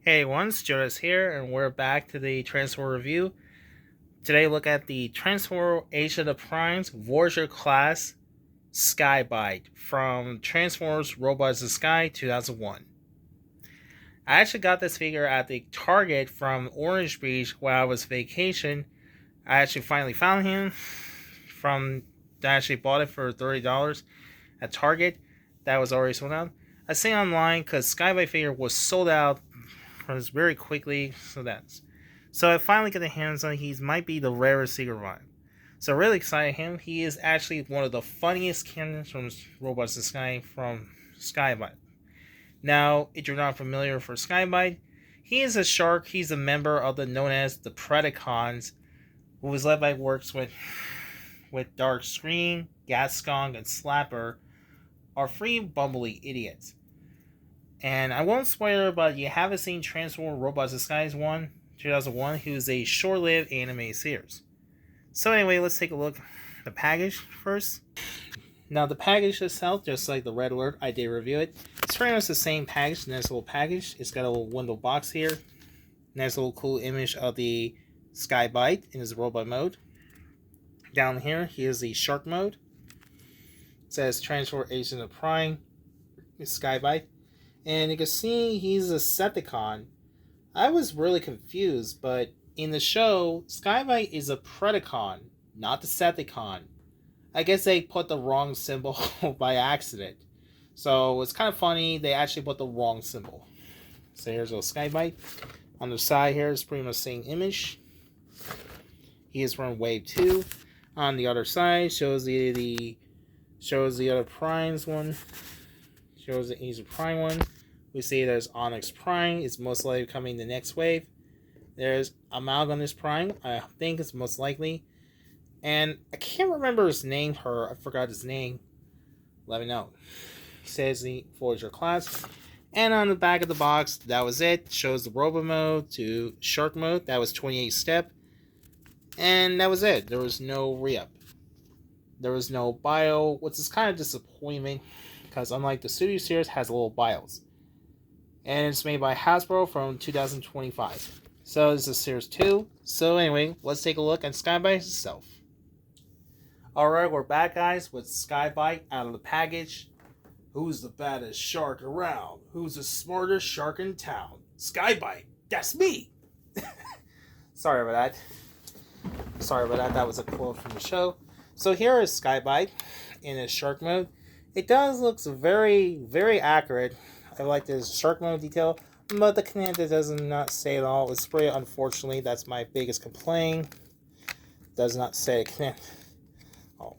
Hey once, Jonas here, and we're back to the Transformer review. Today, look at the Transformer Age of Primes Voyager class Sky Byte from Transformers Robots in Sky 2001. I actually got this figure at the Target from Orange Beach while I was vacation. I actually finally found him I actually bought it for $30 at Target. That was already sold out. I see online because Sky Byte figure was sold out very quickly, so I finally get the hands on. He might be the rarest secret one. So really excited him. He is actually one of the funniest characters from Robots in Sky from Sky Byte. Now, if you're not familiar for Sky Byte, he is a shark. He's a member of the known as the Predacons, who was led by works with Dark Screen, Gascon, and Slapper, are free bumbly idiots. And I won't spoil it, but you haven't seen Transformer Robots in Sky 2001, who's a short-lived anime series. So anyway, let's take a look at the package first. Now the package itself, just like the Red Alert, I did review it. It's pretty much the same package, nice little package. It's got a little window box here. Nice little cool image of the Sky Byte in his robot mode. Down here, here's the shark mode. It says Transformer Agent of Prime, Sky Byte. And you can see he's a Decepticon. I was really confused, but in the show, Sky Byte is a Predacon, not Decepticon. I guess they put the wrong symbol by accident. So it's kind of funny, they actually put the wrong symbol. So here's a Sky Byte. On the side here is pretty much the same image. He is from Wave 2. On the other side shows the other Primes one. Shows the Age of Prime one. We see there's Onyx Prime. It's most likely coming the next wave. There's Amalgamus Prime. I think it's most likely. And I can't remember his name. I forgot his name. Let me know. It says the Voyager class. And on the back of the box, that was it. Shows the Robo mode to Shark mode. That was 28 step. And that was it. There was no re-up. There was no bio, which is kind of disappointing, because unlike the Studio Series, has a little bios. And it's made by Hasbro from 2025. So this is Series 2. So anyway, let's take a look at Sky Byte itself. Alright, we're back, guys, with Sky Byte out of the package. Who's the baddest shark around? Who's the smartest shark in town? Sky Byte, that's me! Sorry about that. That was a quote from the show. So here is Sky Byte in his shark mode. It does look very, very accurate. I like this shark mode detail, but the command does not say at all. It's pretty unfortunately, that's my biggest complaint. Does not say command. Oh.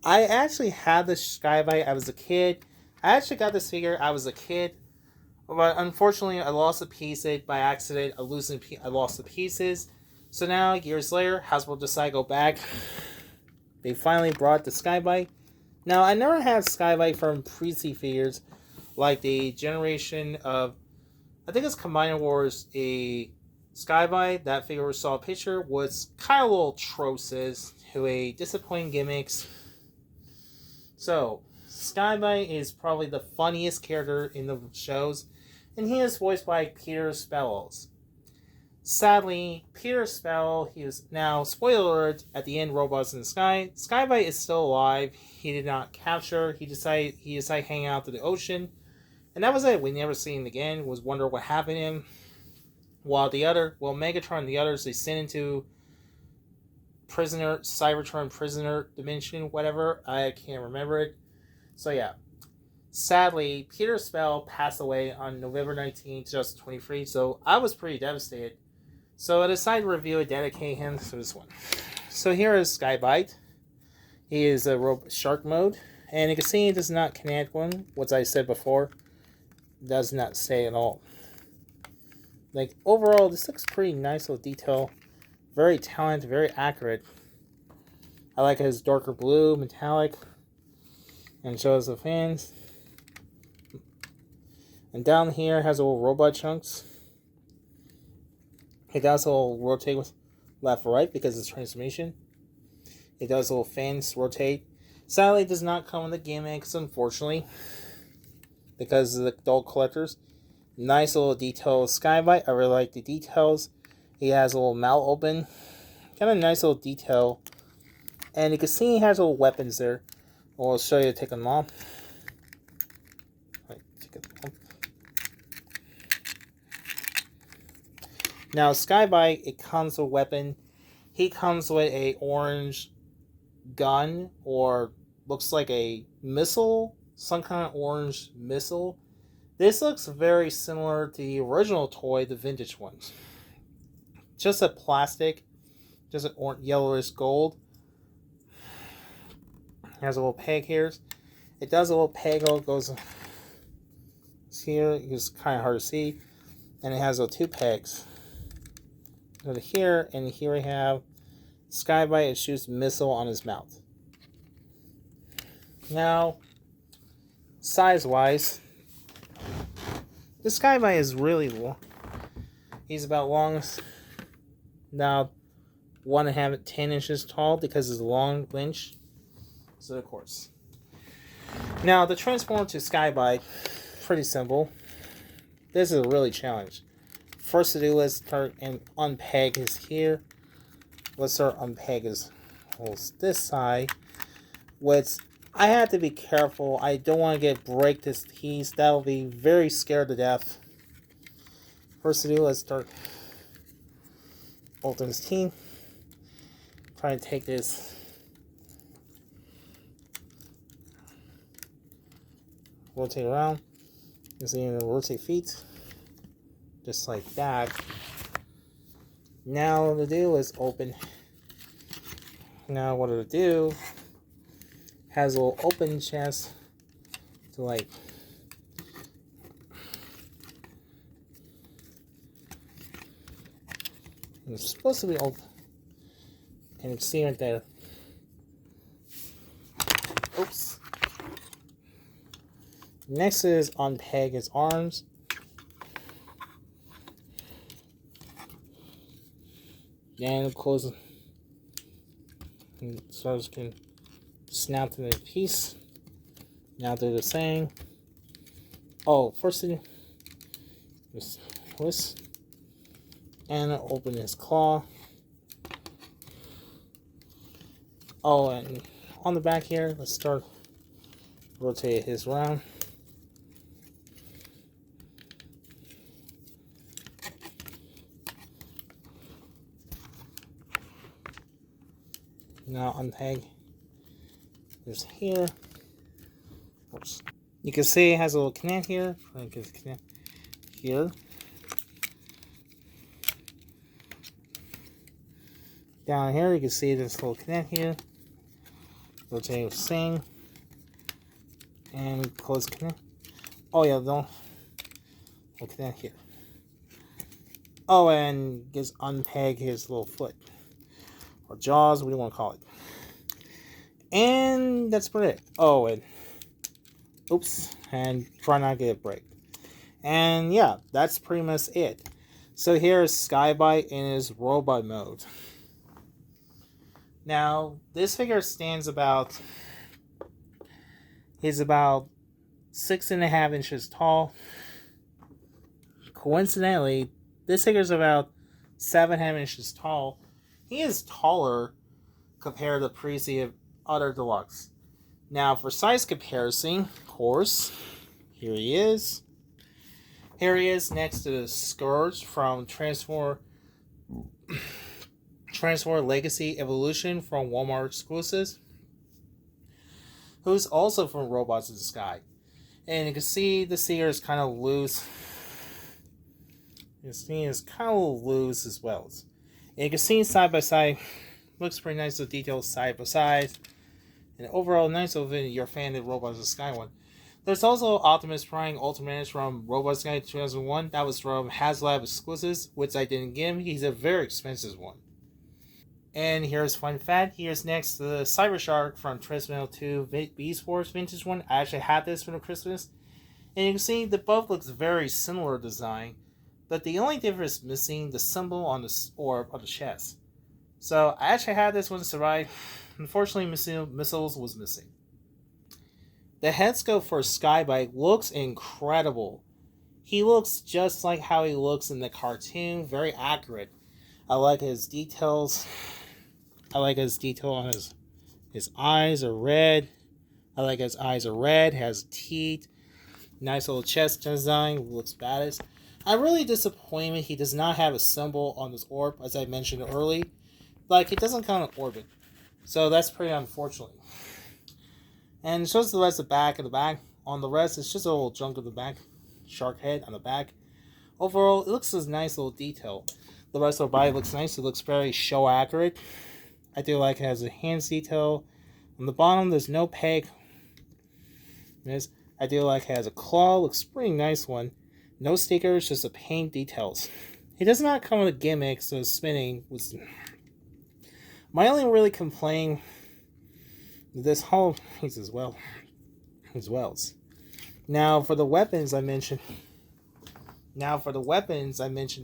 I actually had this Sky Byte. I was a kid. I actually got this figure. I was a kid, but unfortunately, I lost a piece by accident. I lost the pieces. So now, years later, Hasbro decided to go back. They finally brought the Sky Byte. Now, I never had Sky Byte from pre-C figures, like the generation of, I think it's Combiner Wars, a Sky Byte. That figure we saw a picture was kind of a little atrocious, to a disappointing gimmicks. So, Sky Byte is probably the funniest character in the shows, and he is voiced by Peter Spells. Sadly, Peter Spell, he is now, spoiler alert, at the end, Robots in the Sky. Sky Byte is still alive. He did not capture. He decided hanging out to the ocean. And that was it. We never seen him again. Was wonder what happened to him. While Megatron and the others, they sent into Cybertron prisoner dimension, whatever. I can't remember it. So yeah. Sadly, Peter Spell passed away on November 19, 2023. So I was pretty devastated. So I decided to review and dedicate him to this one. So here is Sky Byte. He is a shark mode. And you can see he does not connect one, what I said before. Does not say at all. Like, overall, this looks pretty nice little detail. Very talented, very accurate. I like his darker blue, metallic. And shows the fans. And down here has little robot chunks. It does a little rotate with left or right because it's transformation. It does little fans rotate. Sadly, it does not come with the gimmicks, unfortunately, because of the adult collectors. Nice little detailed Sky Byte. I really like the details. He has a little mouth open. Kind of nice little detail. And you can see he has little weapons there. I'll show you to take them off. Now, Sky Byte, it comes with a weapon. He comes with a orange gun, or looks like a missile, some kind of orange missile. This looks very similar to the original toy, the vintage ones. Just a plastic, just an yellowish gold. It has a little peg here. It does a little peg, it goes here. It's kind of hard to see, and it has those two pegs. Go to here, and here we have Sky Byte. It shoots a missile on his mouth. Now, size-wise, the Sky Byte is really long. He's about long, now 1.5 10 inches tall because it's a long winch. So of course. Now the transform to Sky Byte, pretty simple. This is a really challenge. First to do, let's start and unpeg his here. Let's start unpeg his holes this side. Which I have to be careful. I don't want to break this piece. That'll be very scared to death. First to do, let's start open his teeth. Try to take this. Rotate around. You see, rotate feet. Just like that. Now what to do is open. Now what to do has a little open chest to like it's supposed to be open. And you can see right there. Oops. Next is unpeg his arms. And close. So you can snap to the piece. Now do the same. Oh, first thing, just twist and open his claw. Oh, and on the back here, let's start rotate his round. Now unpeg this here. Oops. You can see it has a little connect here. Like it's connect here. Down here, you can see this little connect here. Rotate sing. And close connect. Oh yeah, don't connect here. Oh, and just unpeg his little foot. Or jaws, what do you want to call it? And that's about it. Oh, and oops, and try not to get a break. And yeah, that's pretty much it. So here's Sky Byte in his robot mode. Now, this figure stands about, he's about 6.5 inches tall. Coincidentally, this figure is about 7.5 inches tall. He is taller compared to previous other deluxe. Now, for size comparison, of course, here he is. Here he is next to the Scourge from Transform Legacy Evolution from Walmart exclusives, who's also from Robots in the Sky. And you can see the seer is kind of loose. His knee is kind of loose as well. And you can see side by side, looks pretty nice with details side by side. And overall, nice of your fan of Robots in the Sky one. There's also Optimus Prime Ultraman from Robots in the Sky 2001. That was from HasLab exclusives, which I didn't get him. He's a very expensive one. And here's fun fact. Here's next the Cybershark from Transmetal 2 Beast Wars Vintage one. I actually had this for Christmas. And you can see the both looks very similar design. But the only difference is missing the symbol on the orb of the chest. So I actually had this one survive. Unfortunately, missiles was missing. The head sculpt for Sky Byte looks incredible. He looks just like how he looks in the cartoon, very accurate. I like his details. I like his detail on his eyes are red. I like his eyes are red, has teeth, nice little chest design, looks badass. I'm really disappointed he does not have a symbol on his orb, as I mentioned early. Like, it doesn't come in orbit. So that's pretty unfortunate. And it shows the rest of the back of the back. On the rest, it's just a little junk of the back. Shark head on the back. Overall, it looks as a nice little detail. The rest of the body looks nice. It looks very show accurate. I do like it has a hands detail. On the bottom, there's no peg. I do like it has a claw. Looks pretty nice one. No stickers, just a paint details. It does not come with a gimmick, so spinning was my only really complaint. This whole piece as well. Now for the weapons I mentioned.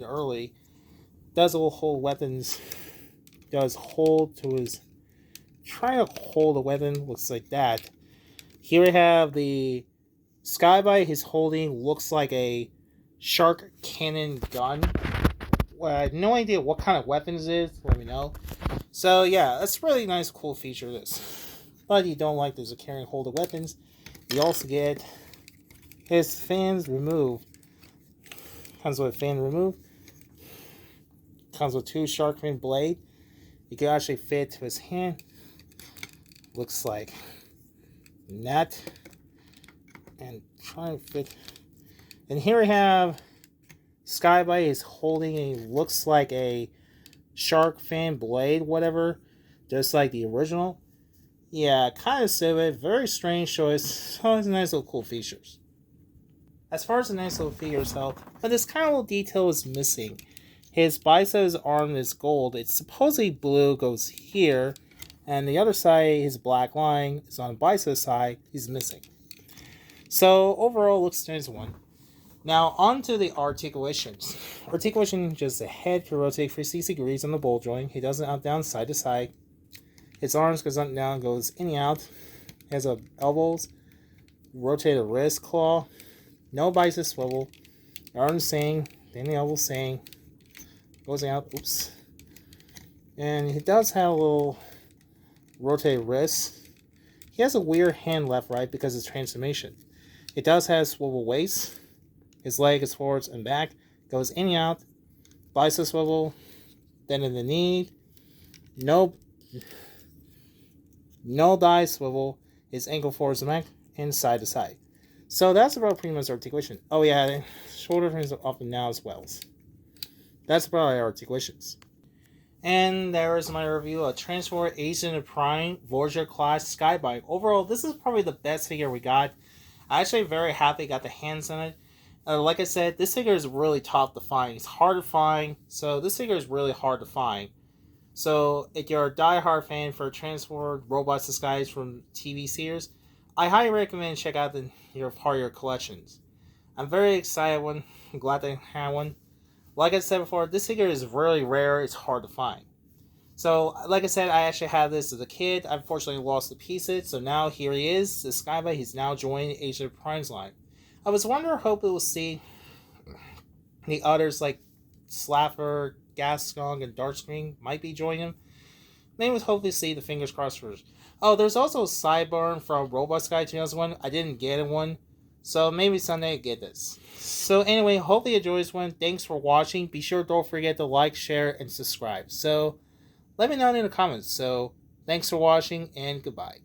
Early, does all hold weapons. Does hold to his. Trying to hold a weapon looks like that. Here we have the Sky Byte he's holding. Looks like a shark cannon gun. Well, I have no idea what kind of weapons it is. Let me know. So yeah, that's a really nice, cool feature. This, but you don't like there's a carrying hold of weapons. You also get his fans removed. Comes with a fan removed. Comes with 2 shark fin blade. You can actually fit to his hand. Looks like that. And try and fit. And here we have Sky Byte is holding a looks like a shark fin blade, whatever, just like the original. Yeah, kind of silly, very strange choice. So it's nice little cool features. As far as the nice little figures help, but this kind of little detail is missing. His biceps arm is gold. It's supposedly blue, goes here, and the other side, his black line is on the bicep side. He's missing. So overall, looks nice one. Now on to the articulations. Articulation, just the head can rotate 360 degrees on the ball joint. He does it up, down, side to side. His arms goes up and down, goes in and out. He has elbows, rotate a wrist claw. No bicep swivel. The arms same. Then the elbow same. Goes out. Oops. And he does have a little rotate wrist. He has a weird hand left right because of transformation. It does have swivel waist. His leg is forwards and back. Goes in and out. Bicep swivel. Then in the knee. No thigh swivel. His ankle forwards and back. And side to side. So that's about pretty much articulation. Oh yeah, shoulder turns up and down as well. That's about our articulations. And there is my review of Transformer Age of Primes Voyager class Sky Byte. Overall, this is probably the best figure we got. I'm actually very happy I got the hands on it. Like I said, this figure is really tough to find. It's hard to find, so this figure is really hard to find. So if you're a die-hard fan for Transformer robots disguised from TV series, I highly recommend check out your part of your collections. I'm very excited one. I'm glad I have one. Like I said before, this figure is really rare. It's hard to find. So, like I said, I actually had this as a kid. I unfortunately lost the pieces. So now here he is, the Sky Byte. He's now joined the Age of Primes line. I was wondering, hoping we'll see the others like Slapper, Gascon, and Darkscreen might be joining him. Maybe we'll hopefully see the fingers crossed first. Oh, there's also a Sideburn from Robot Sky 2001. I didn't get one. So maybe someday I get this. So anyway, hopefully you enjoy this one. Thanks for watching. Be sure don't forget to like, share, and subscribe. So let me know in the comments. So thanks for watching and goodbye.